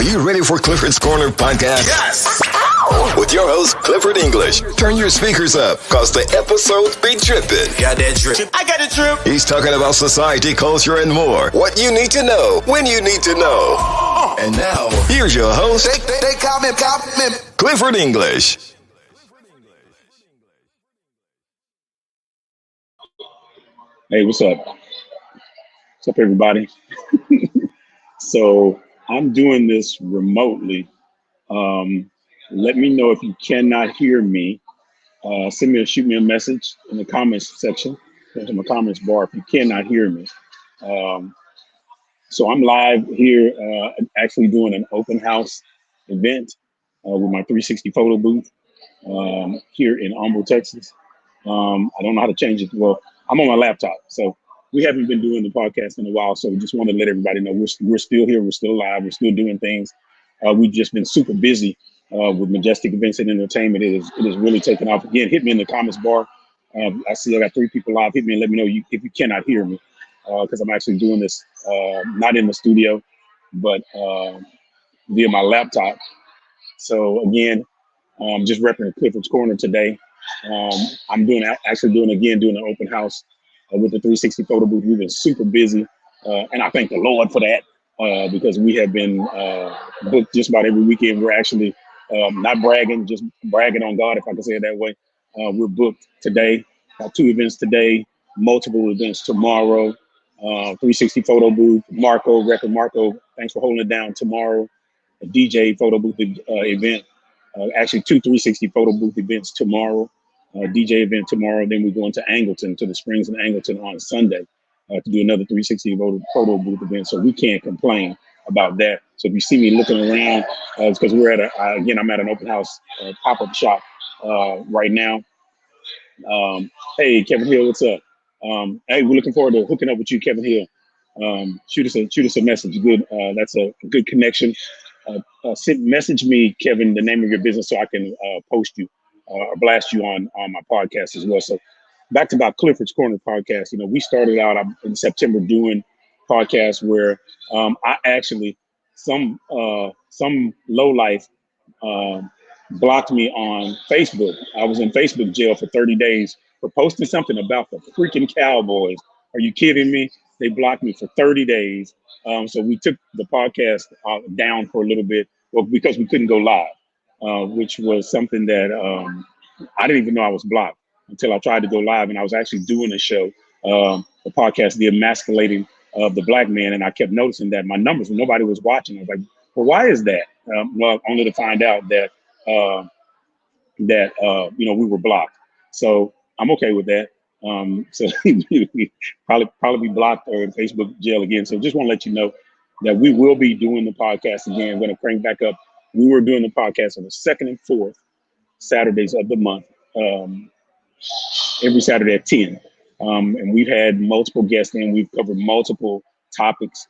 Are you ready for Clifford's Corner podcast? Yes! With your host, Clifford English. Turn your speakers up, cause the episodes be dripping. Got that drip. I got the drip. He's talking about society, culture, and more. What you need to know, when you need to know. And now, here's your host, They call me. Clifford English. Hey, what's up? What's up, everybody? So I'm doing this remotely. Let me know if you cannot hear me. Shoot me a message in the comments section, in the comments bar if you cannot hear me. So I'm live here, actually doing an open house event with my 360 photo booth here in Humble, Texas. I don't know how to change it. Well, I'm on my laptop, so we haven't been doing the podcast in a while. So just want to let everybody know we're still here, we're still alive, we're still doing things. We've just been super busy with Majestic Events and Entertainment. It is really taking off. Again, hit me in the comments bar. I see I got 3 people live. Hit me and let me know if you cannot hear me, because I'm actually doing this not in the studio, but via my laptop. So again, just repping Clifford's Corner today. I'm doing an open house with the 360 photo booth. We've been super busy, and I thank the Lord for that, because we have been booked just about every weekend. We're actually not bragging, just bragging on God, if I can say it that way. We're booked today, 2 events today, multiple events tomorrow. 360 photo booth, Rapper Marco, thanks for holding it down tomorrow. A DJ photo booth event. Actually 2 360 photo booth events tomorrow, DJ event tomorrow. Then we're going to Angleton, to the Springs in Angleton on Sunday to do another 360 photo booth event. So we can't complain about that. So if you see me looking around, it's because we're at I'm at an open house pop-up shop right now. Hey, Kevin Hill, what's up? Hey, we're looking forward to hooking up with you, Kevin Hill. Shoot us a message. Good. That's a good connection. Message me, Kevin, the name of your business so I can post you or blast you on my podcast as well. So back to about Clifford's Corner podcast. We started out in September doing podcasts where I actually some lowlife blocked me on Facebook. I was in Facebook jail for 30 days for posting something about the freaking Cowboys. Are you kidding me? They blocked me for 30 days. So we took the podcast down for a little bit, because we couldn't go live, which was something that I didn't even know I was blocked until I tried to go live. And I was actually doing a show, the podcast, The Emasculating of the Black Man. And I kept noticing that my numbers, when nobody was watching, I was like, well, why is that? Well, only to find out that we were blocked. So I'm okay with that. So we probably be blocked or in Facebook jail again. So just want to let you know that we will be doing the podcast again. We're going to crank back up. We were doing the podcast on the 2nd and 4th Saturdays of the month, every Saturday at 10. And we've had multiple guests in. We've covered multiple topics.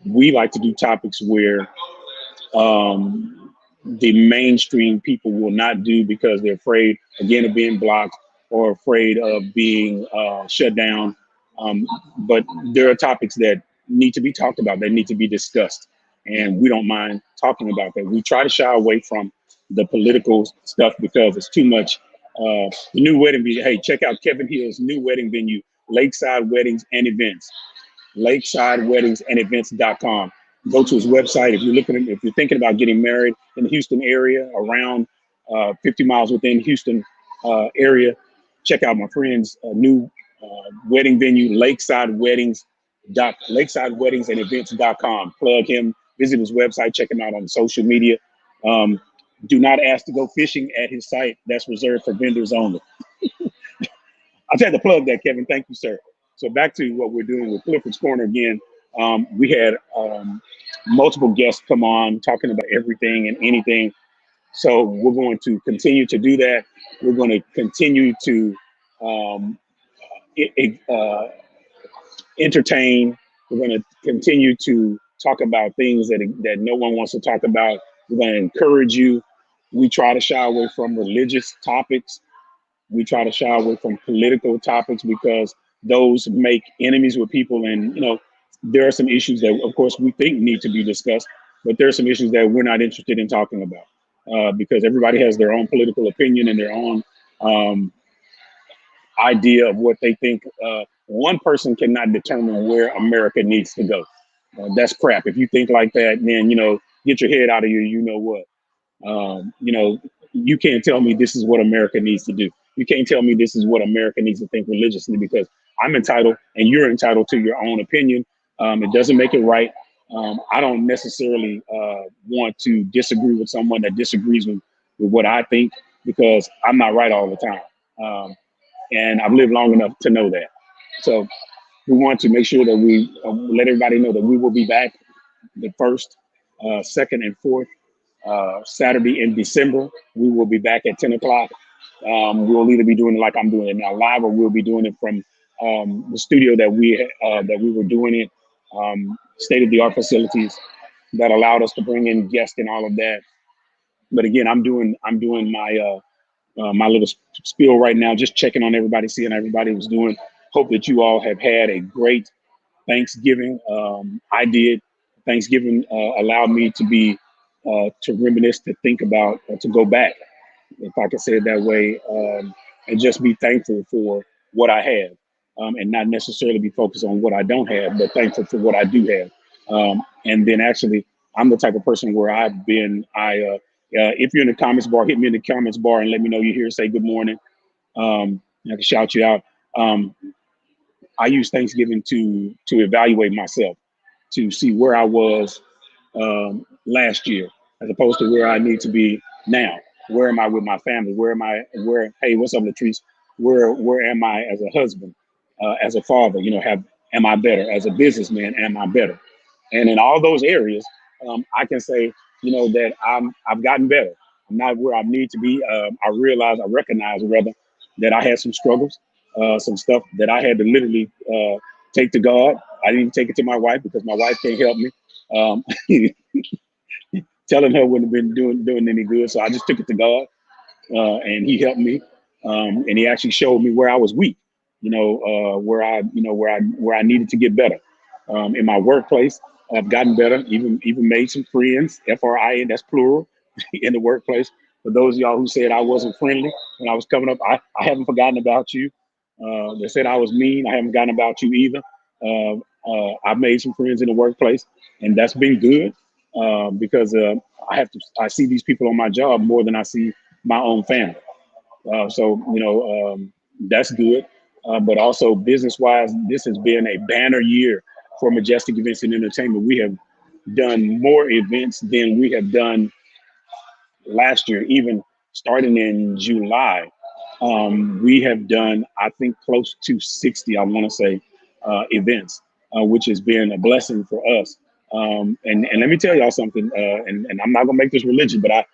We like to do topics where the mainstream people will not do, because they're afraid, again, of being blocked or afraid of being shut down. But there are topics that need to be talked about, that need to be discussed. And we don't mind talking about that. We try to shy away from the political stuff because it's too much. The new wedding venue. Hey, check out Kevin Hill's new wedding venue, Lakeside Weddings and Events. LakesideWeddingsandEvents.com. Go to his website if you're thinking about getting married in the Houston area, around 50 miles within Houston area. Check out my friend's new wedding venue, LakesideWeddingsandEvents.com. Plug him. Visit his website. Check him out on social media. Do not ask to go fishing at his site. That's reserved for vendors only. I tried to plug that, Kevin. Thank you, sir. So back to what we're doing with Clifford's Corner again. We had multiple guests come on talking about everything and anything. So we're going to continue to do that. We're going to continue to entertain. We're going to continue to talk about things that no one wants to talk about. We're going to encourage you. We try to shy away from religious topics. We try to shy away from political topics because those make enemies with people. And, there are some issues that, of course, we think need to be discussed. but there are some issues that we're not interested in talking about because everybody has their own political opinion and their own um, idea of what they think. One person cannot determine where America needs to go. That's crap. If you think like that, then get your head out of here. You know what? You know, you can't tell me this is what America needs to do. You can't tell me this is what America needs to think religiously because I'm entitled and you're entitled to your own opinion. It doesn't make it right. I don't necessarily want to disagree with someone that disagrees with what I think because I'm not right all the time. And I've lived long enough to know that. So we want to make sure that we let everybody know that we will be back the first, second, and fourth Saturday in December. We will be back at 10 o'clock. We'll either be doing it like I'm doing it now live, or we'll be doing it from the studio that we were doing it, state of the art facilities that allowed us to bring in guests and all of that. But again, I'm doing my little spiel right now, just checking on everybody, seeing how everybody was doing. Hope that you all have had a great Thanksgiving. I did. Thanksgiving allowed me to reminisce, to think about, to go back, if I could say it that way, and just be thankful for what I have, and not necessarily be focused on what I don't have, but thankful for what I do have. And then actually, I'm the type of person where if you're in the comments bar, hit me in the comments bar and let me know you're here. Say good morning. I can shout you out. I use Thanksgiving to evaluate myself, to see where I was last year, as opposed to where I need to be now. Where am I with my family? Hey, what's up, Latrice? Where am I as a husband, as a father? Am I better? As a businessman, am I better? And in all those areas, I can say, that I've gotten better. I'm not where I need to be. I recognize rather, that I had some struggles, some stuff that I had to literally take to God. I didn't even take it to my wife because my wife can't help me. Um, Telling her wouldn't have been doing any good. So I just took it to God, and He helped me, and He actually showed me where I was weak. Where I needed to get better. In my workplace, I've gotten better. Even made some friends. FRIN, that's plural, in the workplace. For those of y'all who said I wasn't friendly when I was coming up, I haven't forgotten about you. They said I was mean. I haven't forgotten about you either. I've made some friends in the workplace, and that's been good because I see these people on my job more than I see my own family. So that's good. But also business wise, this has been a banner year for Majestic Events and Entertainment. We have done more events than we have done last year, even starting in July. We have done, I think, close to 60, I want to say, events, which has been a blessing for us. And let me tell y'all something, and I'm not gonna make this religion, but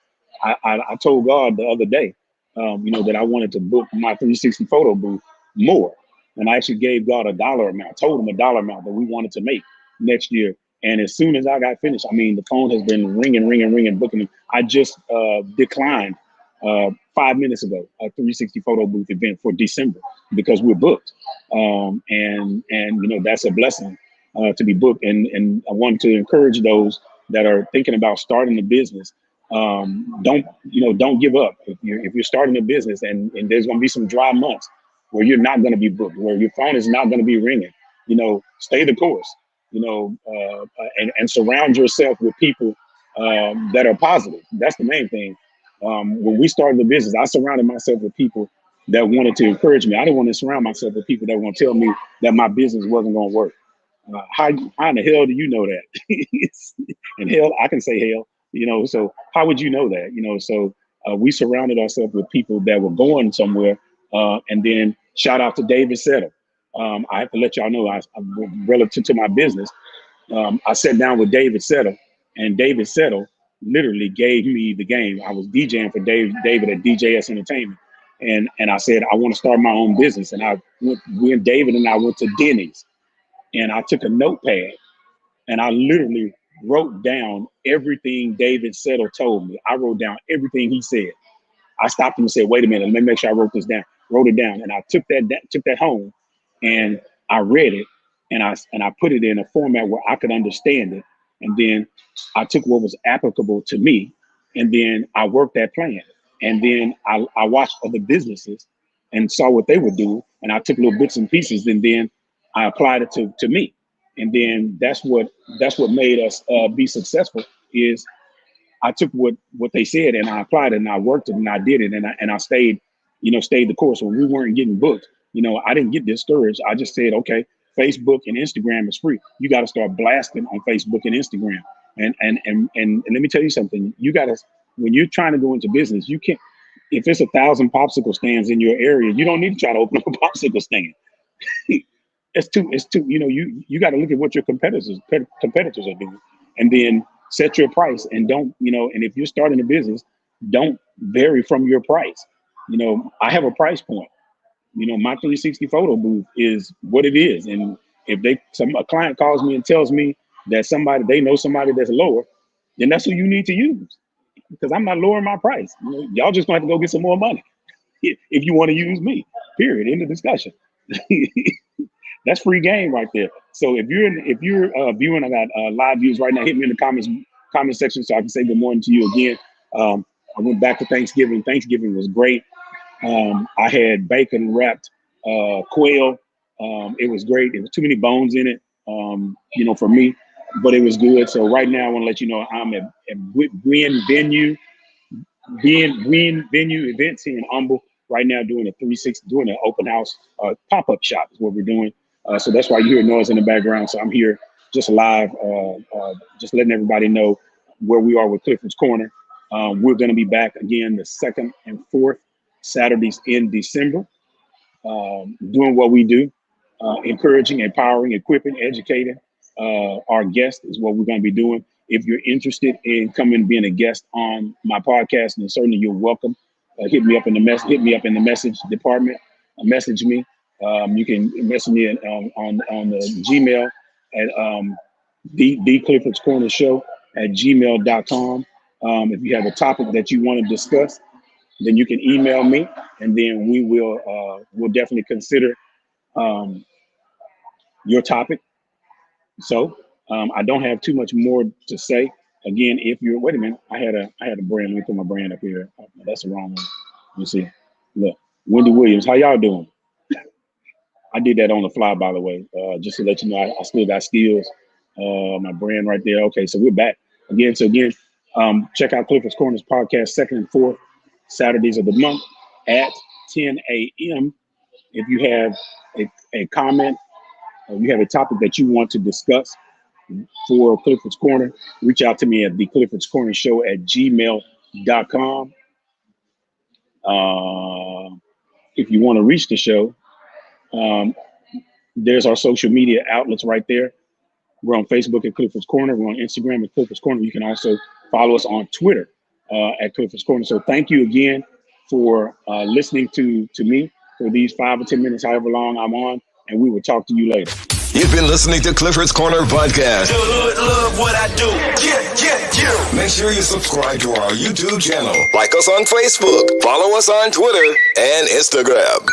I told God the other day, that I wanted to book my 360 photo booth more. And I actually gave God a dollar amount, told him a dollar amount that we wanted to make next year. And as soon as I got finished, I mean, the phone has been ringing, booking me. I just declined 5 minutes ago a 360 photo booth event for December because we're booked. And that's a blessing to be booked. And I want to encourage those that are thinking about starting a business. Don't give up. If you're starting a business and there's going to be some dry months where you're not going to be booked, where your phone is not going to be ringing, stay the course, and surround yourself with people that are positive. That's the main thing. When we started the business, I surrounded myself with people that wanted to encourage me. I didn't want to surround myself with people that were going to tell me that my business wasn't going to work. How in the hell do you know that? And hell, I can say hell. So how would you know that? So we surrounded ourselves with people that were going somewhere. And then shout out to David Settle. I have to let y'all know, relative to my business, I sat down with David Settle, and David Settle literally gave me the game. I was DJing for David at DJS Entertainment. And I said, I want to start my own business. And David and I went to Denny's, and I took a notepad and I literally wrote down everything David Settle told me. I wrote down everything he said. I stopped him and said, wait a minute, let me make sure I wrote this down. Wrote it down, and I took that home, and I read it, and I put it in a format where I could understand it. And then I took what was applicable to me, and then I worked that plan. And then I watched other businesses and saw what they would do, and I took little bits and pieces, and then I applied it to me. And then that's what made us be successful. Is I took what they said and I applied it and I worked it and I did it and I stayed the course. When we weren't getting booked, I didn't get discouraged. I just said, okay, Facebook and Instagram is free. You got to start blasting on Facebook and Instagram. And let me tell you something. You got to, when you're trying to go into business, you can't. If it's 1,000 popsicle stands in your area, you don't need to try to open up a popsicle stand. It's too. You got to look at what your competitors are doing, and then set your price. And don't, and if you're starting a business, don't vary from your price. I have a price point. My 360 photo booth is what it is. And if a client calls me and tells me that they know somebody that's lower, then that's who you need to use, because I'm not lowering my price. Y'all just gonna have to go get some more money if you want to use me, period. End of discussion. That's free game right there. So if you're viewing, I got live views right now. Hit me in the comment section so I can say good morning to you again. I went back to Thanksgiving. Thanksgiving was great. I had bacon wrapped quail. It was great. There was too many bones in it, for me, but it was good. So right now I want to let you know I'm at Win Venue Events here in Humble right now, doing an open house pop-up shop is what we're doing. So that's why you hear noise in the background. So I'm here just live, just letting everybody know where we are with Clifford's Corner. We're going to be back again the 2nd and 4th Saturdays in December, doing what we do, encouraging, empowering, equipping, educating our guests is what we're going to be doing. If you're interested in coming being a guest on my podcast, then certainly you're welcome. Hit me up in the message department. Message me. You can message me on the Gmail at the Clifford's Corner Show at gmail.com. If you have a topic that you want to discuss, then you can email me, and then we'll definitely consider your topic. So I don't have too much more to say. Again, wait a minute, I had a brand. Let me put my brand up here. Oh, that's the wrong one. Let me see. Look, Wendy Williams, how y'all doing? I did that on the fly, by the way, just to let you know I still got skills. My brand right there. Okay, so we're back again. So again, check out Clifford's Corners podcast 2nd and 4th Saturdays of the month at 10 a.m. If you have a comment or you have a topic that you want to discuss for Clifford's Corner, reach out to me at the Clifford's Corner Show at gmail.com. If you want to reach the show, there's our social media outlets right there. We're on Facebook at Clifford's Corner. We're on Instagram at Clifford's Corner. You can also follow us on Twitter at Clifford's Corner. So thank you again for listening to me for these 5 or 10 minutes, however long I'm on, and we will talk to you later. You've been listening to Clifford's Corner podcast. Love what I do. Yeah. Make sure you subscribe to our YouTube channel. Like us on Facebook. Follow us on Twitter and Instagram.